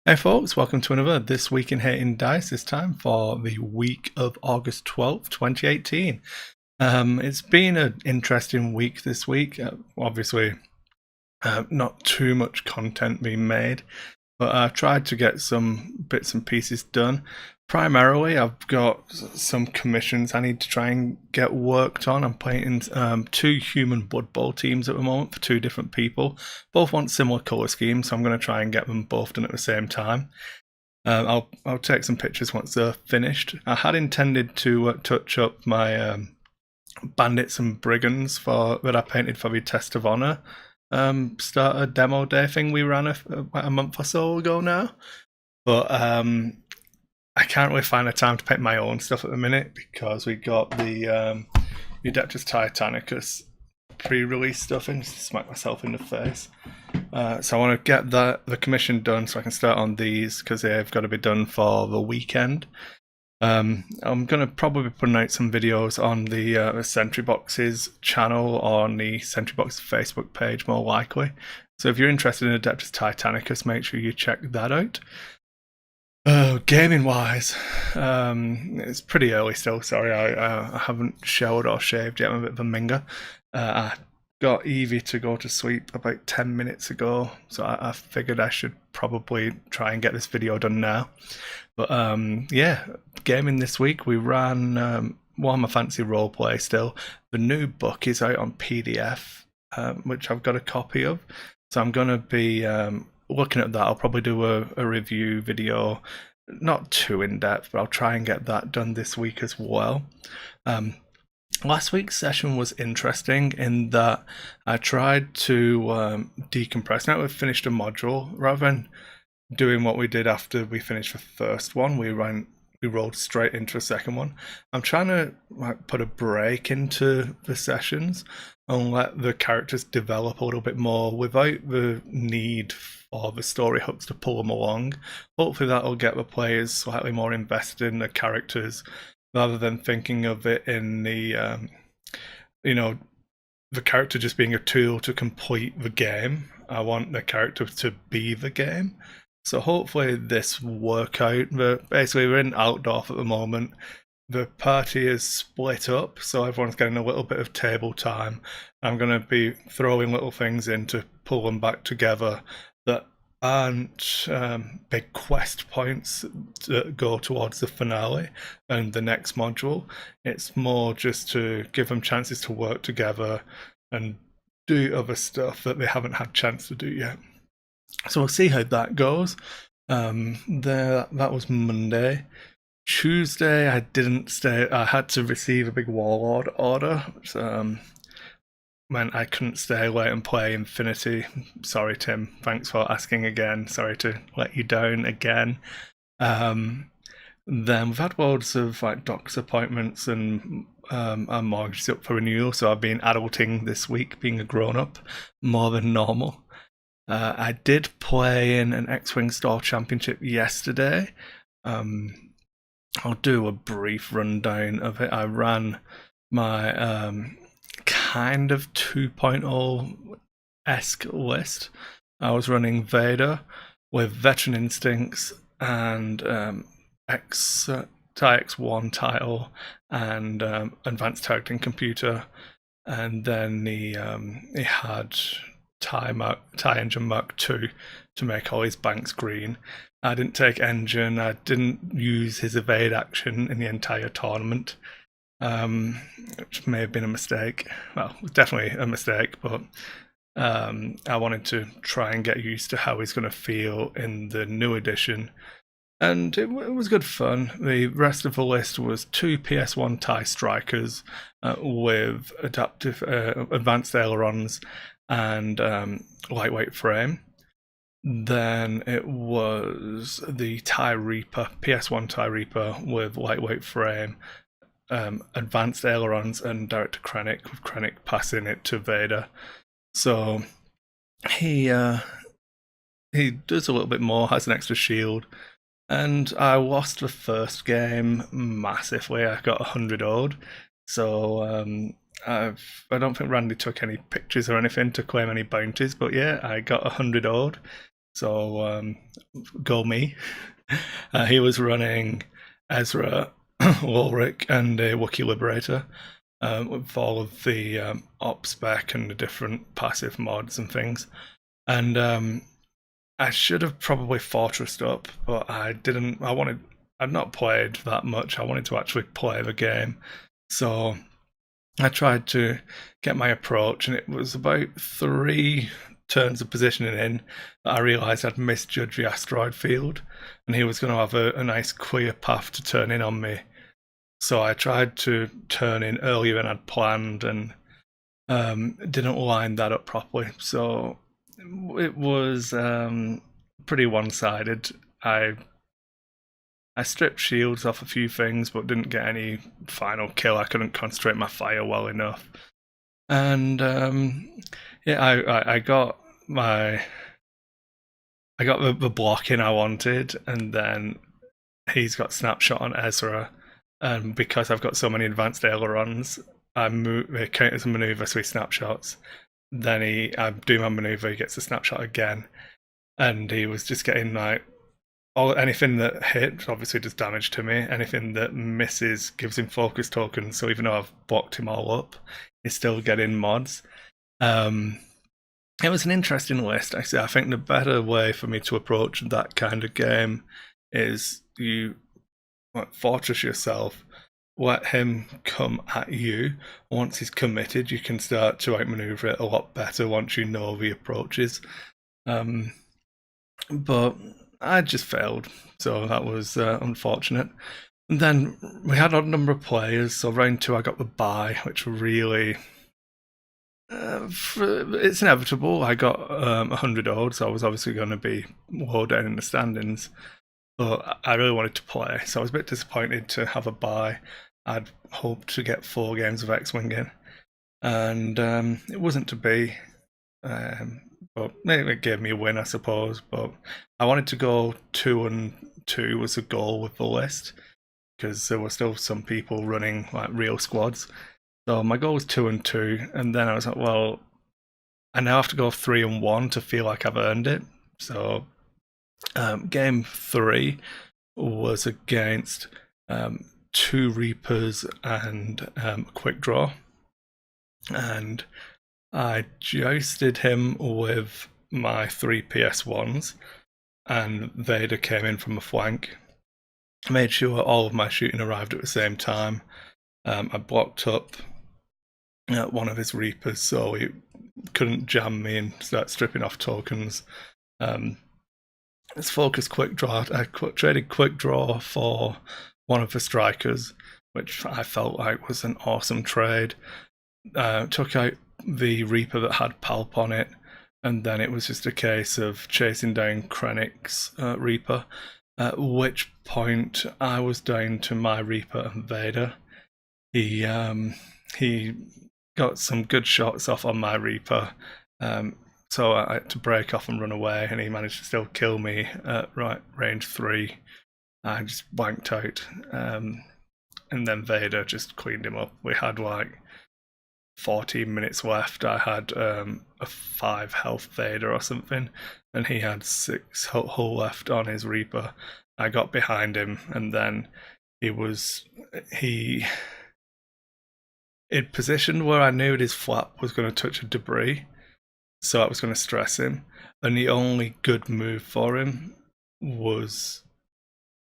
Hey folks, welcome to another This Week in Hating Dice, this time for the week of August 12th, 2018. It's been an interesting week this week. Obviously, not too much content being made, but I tried to get some bits and pieces done. Primarily, I've got some commissions I need to try and get worked on. I'm painting two human Blood Bowl teams at the moment for two different people. Both want similar colour schemes, so I'm going to try and get them both done at the same time. I'll take some pictures once they're finished. I had intended to touch up my bandits and brigands that I painted for the Test of Honor starter demo day thing we ran a month or so ago now, but I can't really find the time to paint my own stuff at the minute because we got the Adeptus Titanicus pre-release stuff in, just to smack myself in the face. So I want to get the commission done so I can start on these because they've got to be done for the weekend. I'm going to probably be putting out some videos on the Sentry Boxes channel or on the Sentry Boxes Facebook page more likely. So if you're interested in Adeptus Titanicus, make sure you check that out. Gaming wise, it's pretty early still. Sorry, I haven't showered or shaved yet. I'm a bit of a minger. I got Evie to go to sleep about 10 minutes ago, so I figured I should probably try and get this video done now. But yeah, gaming this week, we ran Warhammer Fantasy Roleplay still. The new book is out on PDF, which I've got a copy of. So I'm going to be looking at that. I'll probably do a review video, not too in-depth, but I'll try and get that done this week as well. Last week's session was interesting in that I tried to decompress. Now we've finished a module, rather than doing what we did after we finished the first one, we rolled straight into a second one. I'm trying to put a break into the sessions and let the characters develop a little bit more without the need for the story hooks to pull them along. Hopefully that'll get the players slightly more invested in the characters rather than thinking of it in the the character just being a tool to complete the game. I want the character to be the game. So hopefully this will work out. Basically, we're in Outdoor at the moment. The party is split up, so everyone's getting a little bit of table time. I'm going to be throwing little things in to pull them back together that aren't big quest points that go towards the finale and the next module. It's more just to give them chances to work together and do other stuff that they haven't had a chance to do yet. So we'll see how that goes. That was Monday. Tuesday, I didn't stay. I had to receive a big Warlord order, which meant I couldn't stay late and play Infinity. Sorry, Tim. Thanks for asking again. Sorry to let you down again. Then we've had loads of doctor's appointments and our mortgage is up for renewal. So I've been adulting this week, being a grown-up, more than normal. I did play in an X-Wing Store Championship yesterday. I'll do a brief rundown of it. I ran my kind of 2.0-esque list. I was running Vader with Veteran Instincts and TIX1 title and Advanced Targeting Computer, and then he had TIE Engine Mark II to make all his banks green. I didn't take Engine. I didn't use his evade action in the entire tournament, which may have been a mistake. Well, definitely a mistake, but I wanted to try and get used to how he's going to feel in the new edition. And it was good fun. The rest of the list was two PS1 TIE Strikers with adaptive advanced ailerons and lightweight frame. Then it was the TIE Reaper, PS1 TIE Reaper with lightweight frame, advanced ailerons, and direct to Krennic, with Krennic passing it to Vader. So he does a little bit more, has an extra shield. And I lost the first game massively. I got 100 odd. So I don't think Randy took any pictures or anything to claim any bounties, but yeah, I got 100 odd. So go me. He was running Ezra, Ulrich, and a Wookiee Liberator with all of the op spec and the different passive mods and things. And I should have probably fortressed up, but I didn't. I'd not played that much. I wanted to actually play the game. So I tried to get my approach, and it was about 3 turns of positioning in that I realised I'd misjudged the asteroid field, and he was going to have a nice clear path to turn in on me. So I tried to turn in earlier than I'd planned, and didn't line that up properly. So it was pretty one-sided. I stripped shields off a few things, but didn't get any final kill. I couldn't concentrate my fire well enough, and I got the blocking I wanted, and then he's got snapshot on Ezra, and because I've got so many advanced ailerons, I count as a maneuver, so he snapshots. Then I do my maneuver, he gets a snapshot again, and he was just getting like anything that hits obviously does damage to me. Anything that misses gives him focus tokens. So even though I've blocked him all up, he's still getting mods. It was an interesting list. Actually, I think the better way for me to approach that kind of game is you fortress yourself, let him come at you. Once he's committed, you can start to outmaneuver it a lot better once you know the approaches. But I just failed, so that was unfortunate. And then we had an odd number of players, so round 2 I got the bye, which really... it's inevitable. I got 100 odd, so I was obviously going to be low down in the standings. But I really wanted to play, so I was a bit disappointed to have a bye. I'd hoped to get 4 games of X-Wing in, and it wasn't to be. But maybe it gave me a win, I suppose. But I wanted to go 2-2 was the goal with the list, because there were still some people running like real squads. So my goal was 2-2, and then I was like, well, I now have to go 3-1 to feel like I've earned it. So game 3 was against 2 Reapers and a quick draw, and I jousted him with my 3 PS1s, and Vader came in from a flank. I made sure all of my shooting arrived at the same time. I blocked up one of his Reapers so he couldn't jam me and start stripping off tokens. It's focused quick draw. I traded quick draw for one of the strikers, which I felt like was an awesome trade. Took out the Reaper that had Palp on it, and then it was just a case of chasing down Krennic's Reaper, at which point I was down to my Reaper and Vader. He got some good shots off on my Reaper, so I had to break off and run away, and he managed to still kill me at range 3. I just blanked out, and then Vader just cleaned him up. We had like 14 minutes left. I had a 5 health Vader or something, and he had 6 hull left on his Reaper. I got behind him, and then he'd positioned where I knew his flap was going to touch a debris, so I was going to stress him, and the only good move for him was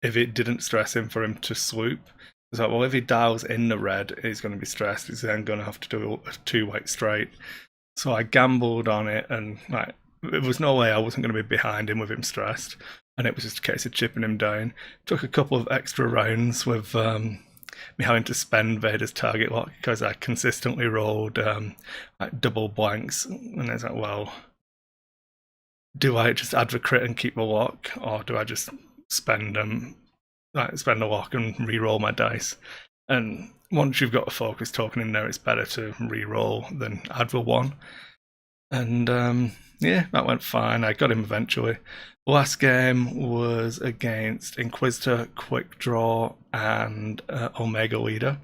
if it didn't stress him for him to swoop. It's like, well, if he dials in the red, he's going to be stressed. He's then going to have to do a 2-weight straight. So I gambled on it, and like, there was no way I wasn't going to be behind him with him stressed, and it was just a case of chipping him down. Took a couple of extra rounds with me having to spend Vader's target lock because I consistently rolled like double blanks, and I was like, well, do I just add the crit and keep the lock, or do I just spend a lock and re-roll my dice? And once you've got a focus token in there, it's better to re-roll than add the 1. And that went fine. I got him eventually. Last game was against Inquisitor, Quick Draw, and Omega Leader.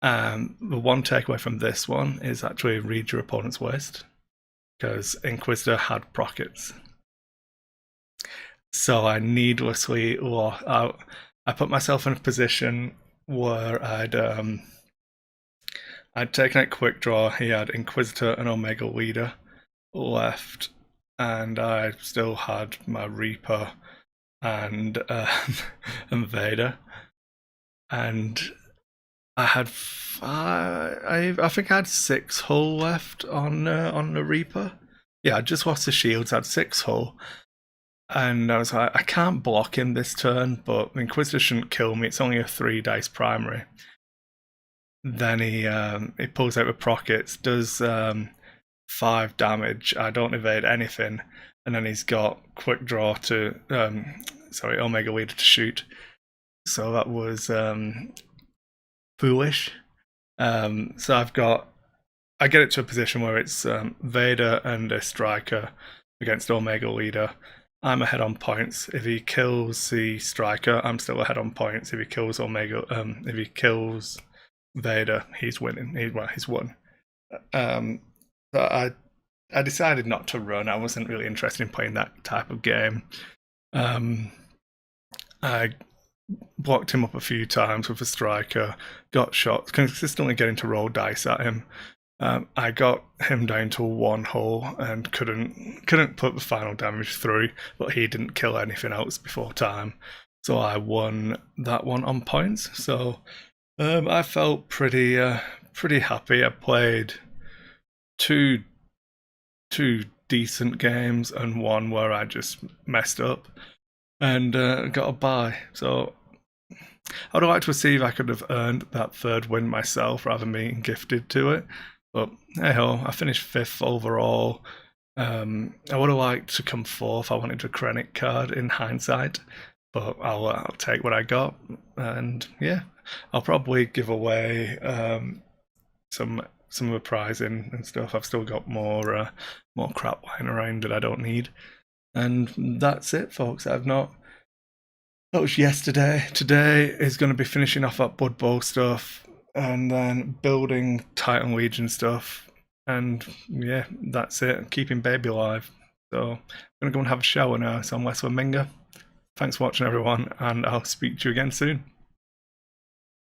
The one takeaway from this one is actually read your opponent's list, because Inquisitor had Prockets. So I needlessly I put myself in a position where I'd taken a quick draw. He had Inquisitor and Omega Leader left, and I still had my Reaper and and Vader, and I had I think I had 6 hull left on the Reaper. Yeah, I just lost the shields. I had 6 hull, and I was like, I can't block him this turn, but Inquisitor shouldn't kill me. It's only a 3 dice primary. Then he pulls out the prockets, does 5 damage. I don't evade anything, and then he's got quick draw to Omega Leader to shoot. So that was foolish. So I get it to a position where it's Vader and a striker against Omega Leader. I'm ahead on points. If he kills the striker, I'm still ahead on points. If he kills if he kills Vader, he's winning. He's won. But I decided not to run. I wasn't really interested in playing that type of game. I blocked him up a few times with a striker, got shots, consistently getting to roll dice at him. I got him down to 1 hull and couldn't put the final damage through, but he didn't kill anything else before time. So I won that one on points. So I felt pretty happy. I played two decent games and one where I just messed up and got a bye. So I would have liked to see if I could have earned that 3rd win myself rather than being gifted to it. But hey ho, I finished 5th overall. I would have liked to come 4th. I wanted a Krennic card in hindsight, but I'll take what I got. And yeah, I'll probably give away some of the prizing and stuff. I've still got more crap lying around that I don't need. And that's it, folks. That was yesterday. Today is going to be finishing off that Blood Bowl stuff and then building Titan Legion stuff. And yeah, that's it. Keeping baby alive. So I'm going to go and have a shower now. So I'm Wes Minga. Thanks for watching, everyone, and I'll speak to you again soon.